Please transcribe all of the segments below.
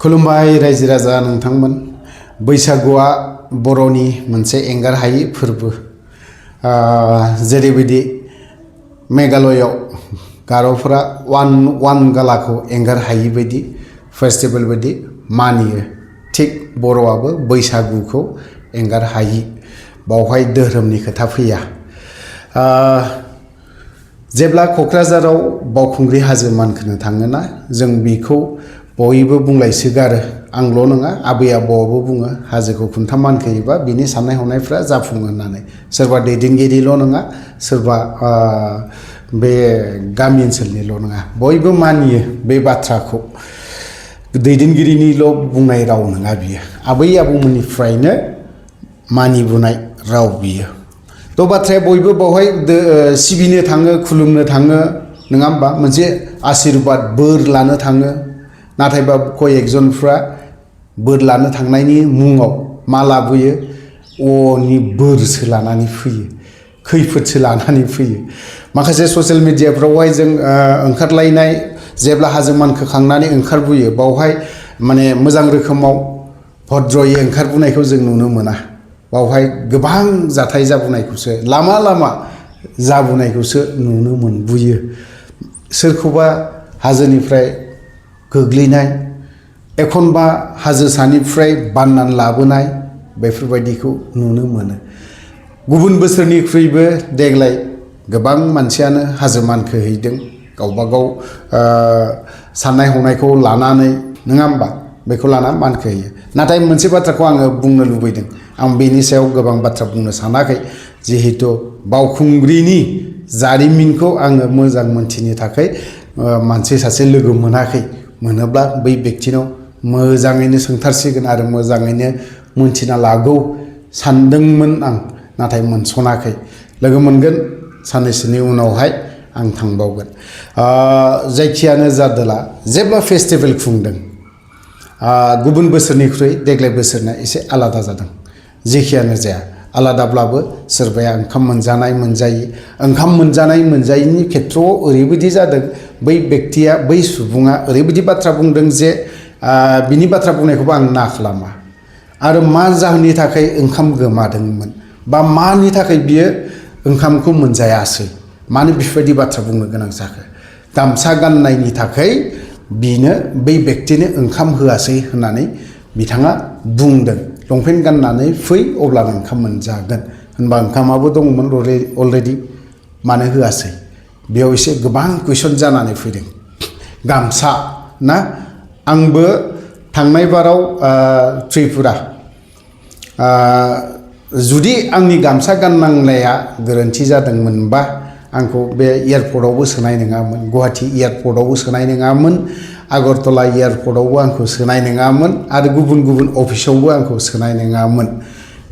खुलुमबाय रायजो राजा नोंथांमोन बैसागुआ बर'नि मोनसे एंगार हायै फोरबो जेरैबायदि मेघालयाव गार'फोरा वान गालाखौ एंगार हायै बायदि फेस्टिवल बायदि मानियो थिग बर'आबो बैसागुखौ एंगार हायै बावहाय धोरोमनि खोथा फैया जेब्ला क'क्राझाराव बावखुंग्रि हाजो मानखोनो थाङोना जों बेखौ बयबो बुंलायसोगारो आंल' नङा आबै आबौआबो बुङो हाजोखौ खुन्था मानखोयोबा बिनि साननाय हनायफ्रा जाफुङो होननानै सोरबा दैदेनगिरिल' नङा सोरबा बे गामि ओनसोलनिल' नङा बयबो मानियो बे बाथ्राखौ दैदेनगिरिनिल' बुंनाय राव नङा बियो आबै आबौमोननिफ्रायनो मानिबोनाय राव बियो थ' बाथ्राया बयबो बावहाय सिबिनो थाङो खुलुमनो थाङो नङा होमबा मोनसे आशीर्बाद बोर लानो थाङो नाथायबा कयेकजनफ्रा बोर लानो थांनायनि मुङाव मा लाबोयो अनि बोरसो लानानै फैयो खैफोदसो लानानै फैयो माखासे ससियेल मिडियाफ्रावहाय जों ओंखारलायनाय जेब्ला हाजो मानखोखांनानै ओंखारबोयो बावहाय माने मोजां रोखोमाव भद्रयै ओंखारबोनायखौ जों नुनो मोना बावहाय गोबां जाथाय जाबोनायखौसो लामा लामा जाबोनायखौसो नुनो मोनबोयो सोरखौबा हाजोनिफ्राय गोग्लैनाय एखनबा हाजो सानिफ्राय बाननानै लाबोनाय बेफोरबायदिखौ नुनो मोनो गुबुन बोसोरनिख्रुइबो देग्लाय गोबां मानसियानो हाजो मानखोहैदों गावबा गाव साननाय हनायखौ लानानै नङा होमबा बेखौ लाना मानखोहैयो नाथाय मोनसे बाथ्राखौ आङो बुंनो लुबैदों आं बेनि सायाव गोबां बाथ्रा बुंनो सानाखै जिहेतु बावखुंग्रिनि जारिमिनखौ आङो मोजां मोनथिनो थाखाय मानसि सासे लोगो मोनाखै मोनोब्ला बै बेक्तिनाव मोजाङैनो सोंथारसिगोन आरो मोजाङैनो मोनथिना लागौ सानदोंमोन आं नाथाय मोनसनाखै लोगो मोनगोन साननैसोनि उनावहाय आं थांबावगोन जायखियानो जादोला जेब्ला फेस्टिभेल खुंदों गुबुन बोसोरनिख्रुइ देग्लाय बोसोरना एसे आलादा जादों जेखियानो जाया आलादाब्लाबो सोरबाया ओंखाम मोनजानाय मोनजायि ओंखाम मोनजानाय मोनजायिनि खेथ्रआव ओरैबायदि जादों बै बेक्तिया बै सुबुङा ओरैबायदि बाथ्रा बुंदों जे बिनि बाथ्रा बुंनायखौबो आं ना खालामा आरो मा जाहोननि थाखाय ओंखाम गोमादोंमोन बा मानि थाखाय बियो ओंखामखौ मोनजायासै मानो बेफोरबायदि बाथ्रा बुंनो गोनां जाखो गामसा गाननायनि थाखाय बिनो बै बेक्तिनो ओंखाम होआसै होननानै बिथाङा बुंदों लंपेन्ट गाननानै फै अब्लानो ओंखाम मोनजागोन होनबा ओंखामाबो दङमोन अलरेडि मानो होआसै बेयाव एसे गोबां कुइसन जानानै फैदों गामसा ना आंबो थांनाय बाराव त्रिपुरा जुदि आंनि गामसा गाननांनाया गोरोन्थि जादोंमोनबा आंखौ बे एयारपर्टआवबो सोनाय नङामोन गुवाहाटी एयारपर्टआवबो सोनाय नङामोन आगरतला एयारपर्टआवबो आंखौ सोनाय नङामोन आरो गुबुन गुबुन अफिसावबो आंखौ सोनाय नङामोन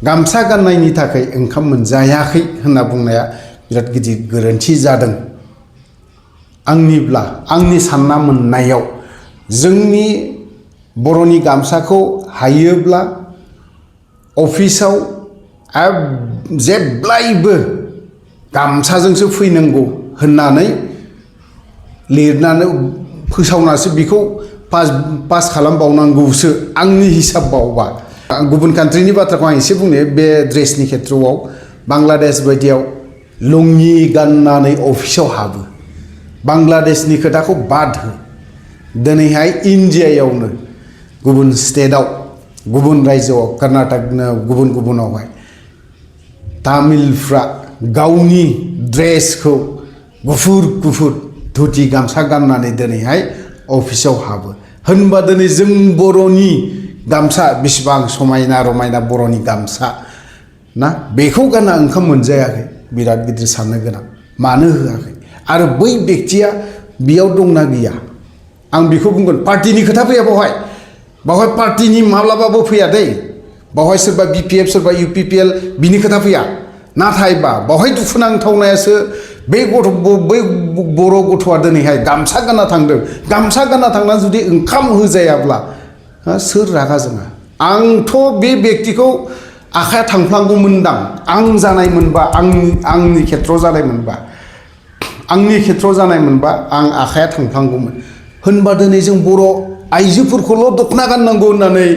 गामसा गाननायनि थाखाय ओंखाम मोनजायाखै होनना बुंनाया बिराद गिदिर गोरोन्थि जादों आंनिब्ला आंनि सानना मोननायाव जोंनि बर'नि गामसाखौ हायोब्ला अफिसाव जेब्लायबो गामसाजोंसो फैनांगौ होननानै लिरनानै फोसावनासो बेखौ पास खालामबावनांगौसो आंनि हिसाबावबा गुबुन कान्ट्रिनि बाथ्राखौ आं एसे बुंनो बे ड्रेसनि खेथ्रआव बांलादेश बायदियाव लुंगि गाननानै अफिसाव हाबो बांलादेशनि खोथाखौ बाद हो दिनैहाय इन्डियायावनो गुबुन स्टेटआव गुबुन रायजोआव कर्नाटकनो गुबुन गुबुनावहाय तामिलफ्रा गावनि ड्रेसखौ गुफुर गुफुर धुति गामसा गाननानै दिनैहाय अफिसाव हाबो होनबा दिनै जों बर'नि गामसा बिसिबां समायना रमायना बर'नि गामसा ना बेखौ गानना ओंखाम मोनजायाखै बिराद गिदिर साननो गोनां मानो होआखै आरो बै बेक्तिया बेयाव दंना गैया आं बेखौ बुंगोन पार्टिनि खोथा फैया बावहाय पार्टिनि माब्लाबाबो फैया दै बावहाय सोरबा BPF सोरबा UPPL बिनि खोथा फैया नाथायबा बावहाय दुखुनांथावनायासो बै बर' गथ'आ दिनैहाय गामसा गानना थांदों गामसा गानना थांना जुदि ओंखाम होजायाब्ला सोर रागा जोङा आंथ' बे बेक्तिखौ आखाया थांफ्लांगौमोनदां आं जानाय मोनबा आंनि खेथ्रआव जानाय मोनबा आं आखाया थांफ्लांगौमोन होनबा दिनै जों बर' आइजोफोरखौल' दख'ना गाननांगौ होननानै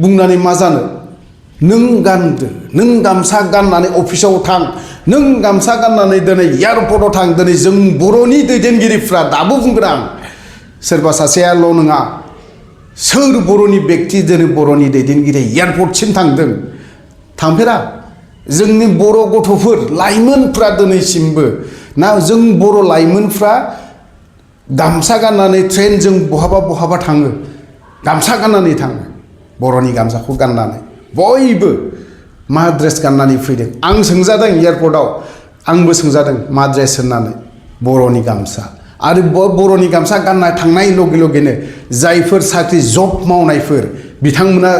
बुंनानै मा जानो नों गानदो नों गामसा गाननानै अफिसाव थां नों गामसा गाननानै दिनै एयारपर्टआव थां दिनै जों बर'नि दैदेनगिरिफ्रा दाबो बुंगोन आं सोरबा सासेयाल' नङा सोर बर'नि बेक्ति दिनै बर'नि दैदेनगिरि एयारपर्टसिम थांदों थांफेरा जोंनि बर' गथ'फोर लाइमोनफ्रा दिनैसिमबो ना जों बर' लाइमोनफ्रा गामसा गाननानै ट्रेनजों बहाबा बहाबा थाङो गामसा गाननानै थाङो बर'नि गामसाखौ गाननानै बयबो मा ड्रेस गाननानै फैदों आं सोंजादों एयारपर्टआव आंबो सोंजादों मा ड्रेस होननानै बर'नि गामसा आरो बर'नि गामसा गानना थांनाय लगे लगेनो जायफोर साख्रि जब मावनायफोर बिथांमोना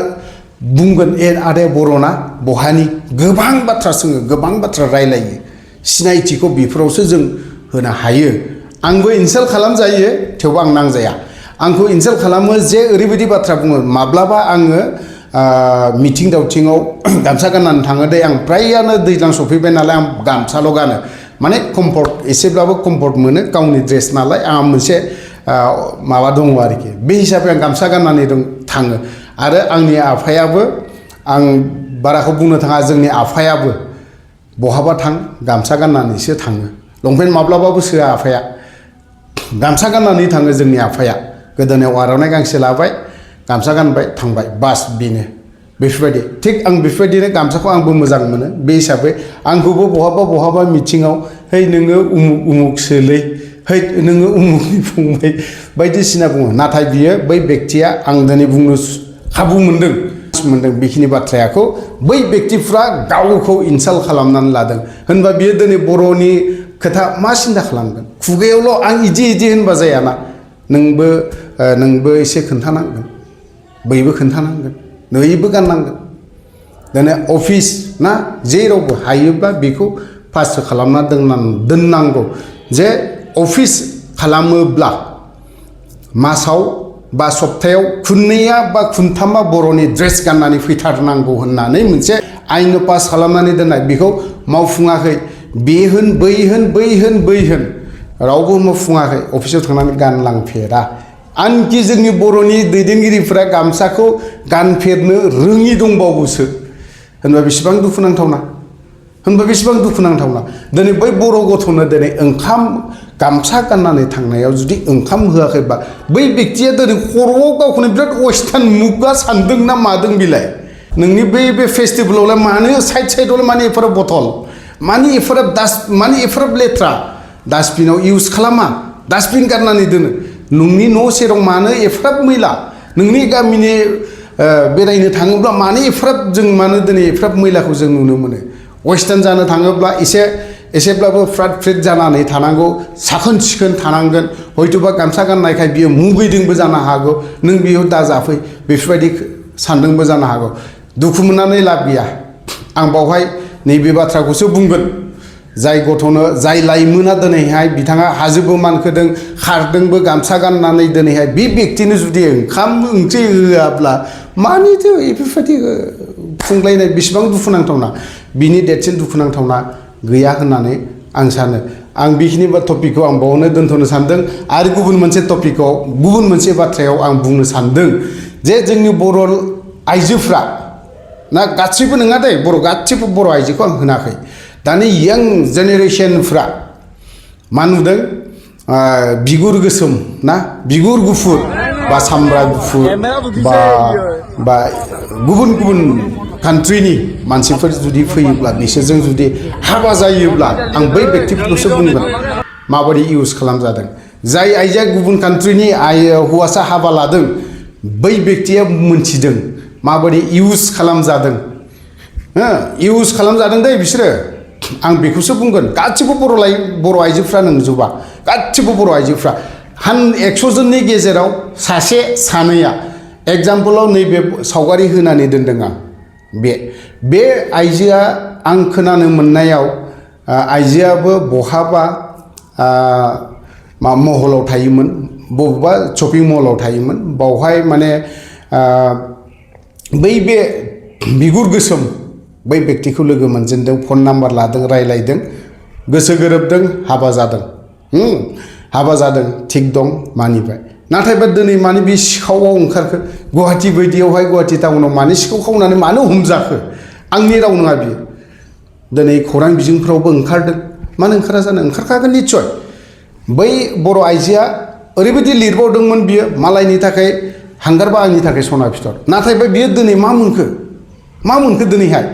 बुंगोन ए आदाया बर'ना बहानि गोबां बाथ्रा सोङो गोबां बाथ्रा रायलायो सिनायथिखौ बेफोरावसो जों होनो हायो आंबो इनसाल्ट खालामजायो थेवबो आं नांजाया आंखौ इनसाल्ट खालामो जे ओरैबायदि बाथ्रा बुङो माब्लाबा आङो मिथिं दावथिङाव गामसा गाननानै थाङो दे आं फ्रायानो दैज्लां सफैबाय नालाय आं गामसाल' गानो माने कम्फर्ट एसेब्लाबो कम्फर्ट मोनो गावनि ड्रेस नालाय आंहा मोनसे माबा दङ आरोखि बे हिसाबै आं गामसा गाननानै थाङो आरो आंनि आफायाबो आं बाराखौ बुंनो थाङा जोंनि आफायाबो बहाबा थां गामसा गाननानैसो थाङो लंपेन्ट माब्लाबाबो सोआ आफाया गामसा गाननानै थाङो जोंनि आफाया गोदोनायाव आर'नाइ गांसे लाबाय गामसा गानबाय थांबाय बास बेनो बेफोरबायदि थिग आं बेफोरबायदिनो गामसाखौ आंबो मोजां मोनो बे हिसाबै आंखौबो बहाबा मिथिङाव है नोङो उमुक उमुक सोलै है नोङो उमुकनि फंबाय बायदिसिना बुङो नाथाय बियो बै बेक्तिया आं दिनै बुंनो खाबु मोनदों बेखिनि बाथ्राखौ बै बेक्तिफ्रा गावखौ इनसाल्ट खालामनानै लादों होनबा बियो दिनै बर'नि खोथा मा सिन्था खालामगोन खुगायावल' आं इदि होनबा जायाना नोंबो एसे खोन्थानांगोन बैबो खोन्थानांगोन नैबो गाननांगोन दिनै अफिस ना जेरावबो हायोब्ला बेखौ पास खालामना दोननांगौ जे अफिस खालामोब्ला मासाव बा सप्तायाव खुननैया बा खुनथामा बर'नि ड्रेस गाननानै फैथारनांगौ होननानै मोनसे आइन पास खालामनानै दोननाय बेखौ मावफुङाखै बे होन बै होन रावबो मावफुङाखै अफिसाव थांनानै गानलांफेरा आनखि जोंनि बर'नि दैदेनगिरिफोरा गामसाखौ गानफेरनो रोङि दंबावोसो होनबा बेसेबां दुखुनांथावना दिनै बै बर' गथ'नो दिनै गामसा गाननानै थांनायाव जुदि ओंखाम होआखैबा बै बेक्तिया दिनै खर'आव गावखौनो बिराद वेस्टार्न मुगा सानदों ना मादों बिलाय नोंनि बे फेस्टिभेलावलाय मानो साइडआवलाय मानो एफोराब बथल मानो एफोराब लेथ्रा डास्टबिनाव इउज खालामा डास्टबिन गारनानै दोनो नोंनि न' सेराव मानो एफाराब मैला नोंनि गामिनि बेरायनो थाङोब्ला मानो दिनै एफाराब मैलाखौ जों नुनो मोनो वेस्टार्न जानो थाङोब्ला एसेब्लाबो फ्रात फ्रिट जानानै थानांगौ साखोन सिखोन थानांगोन हयथ'बा गामसा गाननायखाय बियो मुगैदोंबो जानो हागौ नों बेयाव दाजाफै बेफोरबायदि सानदोंबो जानो हागौ दुखु मोननानै लाब गैया आं बावहाय नैबे बाथ्राखौसो बुंगोन जाय लाइमोना दिनैहाय बिथाङा हाजोबो मानखोदों खारदोंबो गामसा गाननानै दिनैहाय बे बेक्तिनो जुदि ओंखाम ओंख्रि होआब्ला मानिथो बेफोरबायदि खुंलायनाय बेसेबां दुखुनांथावना बिनि देरसिन दुखुनांथावना गैया होननानै आं सानो आं बेखिनि टपिकखौ आं बावनो दोनथ'नो सानदों आरो गुबुन मोनसे बाथ्रायाव आं बुंनो सानदों जे जोंनि बर' आइजोफ्रा ना गासिबो नङा दे गासिबो बर' आइजोखौ आं होनाखै दानि यां जेनेरेसनफ्रा मा नुदों बिगुर गोसोम ना बिगुर गुफुर बा सामब्रा गुफुर बा गुबुन कान्ट्रिनि मानसिफोर जुदि फैयोब्ला बिसोरजों जुदि हाबा जायोब्ला आं बै बेक्तिफोरखौसो बुंगोन माबायदि इउज खालामजादों जाय आइजोआ गुबुन कान्ट्रिनि हौवासा हाबा लादों बै बेक्तिया मोनथिदों माबायदि इउज खालामजादों दे बिसोरो आं बेखौसो बुंगोन गासिबो बर' आइजोफ्रा नंजोबा गासिबो बर' आइजोफ्रा 100 जननि गेजेराव सासे सानैया एग्जाम्पलाव नैबे सावगारि होनानै दोनदों आं बे आइजोआ आं खोनानो मोननायाव आइजोआबो बहाबा महलाव थायोमोन बबेबा शपिं मलाव थायोमोन बावहाय माने बे बिगुर गोसोम बै बेक्तिखौ लोगो मोनजेनदों फन नाम्बार लादों रायलायदों गोसो गोरोबदों हाबा जादों थिग दं मानिबाय नाथायबा दिनै मानो बे सिखावआव ओंखारखो गुवाहाटि बायदियावहाय गुवाहाटि टाउनाव मानो सिखाव खावनानै मानो हमजाखो आंनि राव नङा बियो दिनै खौरां बिजोंफ्रावबो ओंखारदों मानो ओंखारा जानो ओंखारखागोन निस्सय बै बर' आइजोआ ओरैबायदि लिरबावदोंमोन बियो मालायनि थाखाय हांगार बा आंनि थाखाय सना फिथर नाथायबा बियो दिनै मा मोनखो दिनैहाय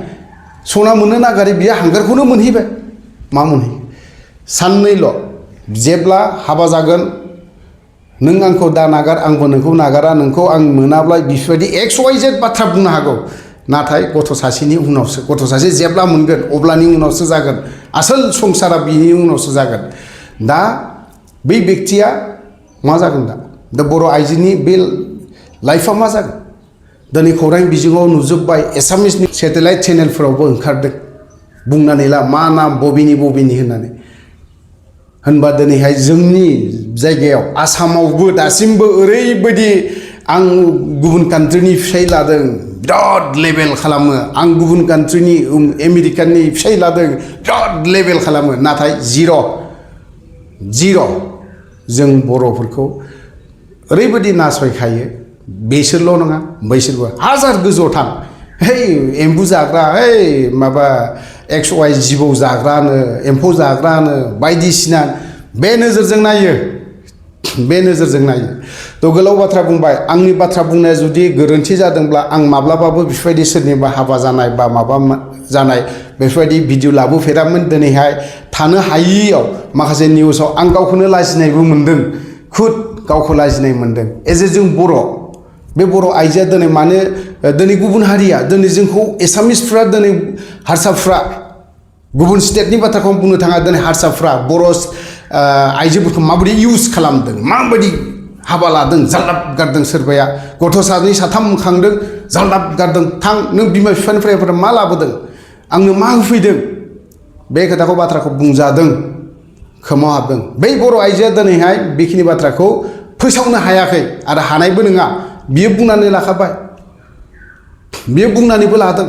सना मोननो नागारै बियो हांगारखौनो मोनहैबाय मा मोनहैयो साननैल' जेब्ला हाबा जागोन नों आंखौ दा नागार आंबो नोंखौ नागारा नोंखौ आं मोनाब्ला बेफोरबायदि XYZ बाथ्रा बुंनो हागौ नाथाय गथ' सासेनि उनावसो गथ' सासे जेब्ला मोनगोन अब्लानि उनावसो जागोन आसोल संसारा बिनि उनावसो जागोन दा बै बेक्तिया मा जागोन दा बर' आइजोनि बे लाइफआ मा जागोन दिनै खौरां बिजोङाव नुजोब्बाय एसामिसनि सेटेलाइट चेनेलफोरावबो ओंखारदों बुंनानै ला मा नाम बबेनि होननानै होनबा दिनैहाय जोंनि जायगायाव आसामावबो दासिमबो ओरैबायदि आं गुबुन कान्ट्रिनि फिसाय लादों बिराद लेभेल खालामो आं गुबुन कान्ट्रिनि आमेरिकानि फिसाय लादों बिराद लेभेल खालामो नाथाय जिर' जों बर'फोरखौ ओरैबायदि नासयखायो बेसोरल' नङा बैसोरबो हाजार गोजौआव थां है एम्बु जाग्रा है माबा XY जिबौ जाग्रानो एम्फौ जाग्रानो बायदिसिना बे नोजोरजों नायो थ' गोलाव बाथ्रा बुंबाय आंनि बाथ्रा बुंनाया जुदि गोरोन्थि जादोंब्ला आं माब्लाबाबो बेफोरबायदि सोरनिबा हाबा जानाय बा माबा जानाय बेफोरबायदि भिडिअ लाबोफेरामोन दिनैहाय थानो हायियाव माखासे निउसाव आं गावखौनो लाजिनायबो मोन्दों खुद गावखौ लाजिनाय मोन्दों एज ए जों बर' बे बर' आइजोआ दिनै मानो दिनै गुबुन हारिया दिनै जोंखौ एसामिसफ्रा दिनै हारसाफ्रा गुबुन स्टेटनि बाथ्राखौ बुंनो थाङा दिनै हारसाफ्रा बर' आइजोफोरखौ माबायदि इउज खालामदों माबायदि हाबा लादों जाल्लाब गारदों सोरबाया गथ' सानै साथाम खांदों जाल्लाब गारदों थां नों बिमा बिफानिफ्राय मा लाबोदों आंनो मा होफैदों बे बाथ्राखौ बुंजादों खोमाव हाबदों बै बर' आइजोआ दिनैहाय बेखिनि बाथ्राखौ फोसावनो हायाखै आरो हानायबो नङा बियो बुंनानै लाखाबाय बियो बुंनानैबो लादों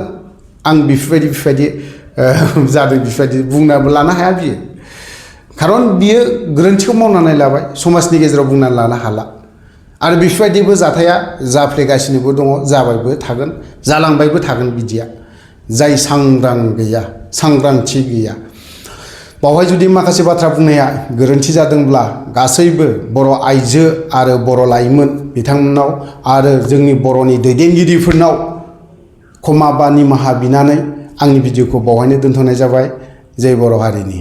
आं बेफोरबायदि जादों बेफोरबायदि बुंनाबो लानो हाया बियो खारन बियो गोरोन्थिखौ मावनानै लाबाय समाजनि गेजेराव बुंनानै लानो हाला आरो बेफोरबायदिबो जाथाया जाफ्लेगासिनोबो दङ जाबायबो थागोन जालांबायबो थागोन बिदिया जाय सांग्रांथि गैया बावहाय जुदि माखासे बाथ्रा बुंनाया गोरोन्थि जादोंब्ला गासैबो बर' आइजो आरो बर' लाइमोन बिथांमोननाव आरो जोंनि बर'नि दैदेनगिरिफोरनाव क्षमा बा निमाहा बिनानै आंनि भिडिअखौ बावहायनो दोनथ'नाय जाबाय जय बर' हारिनि।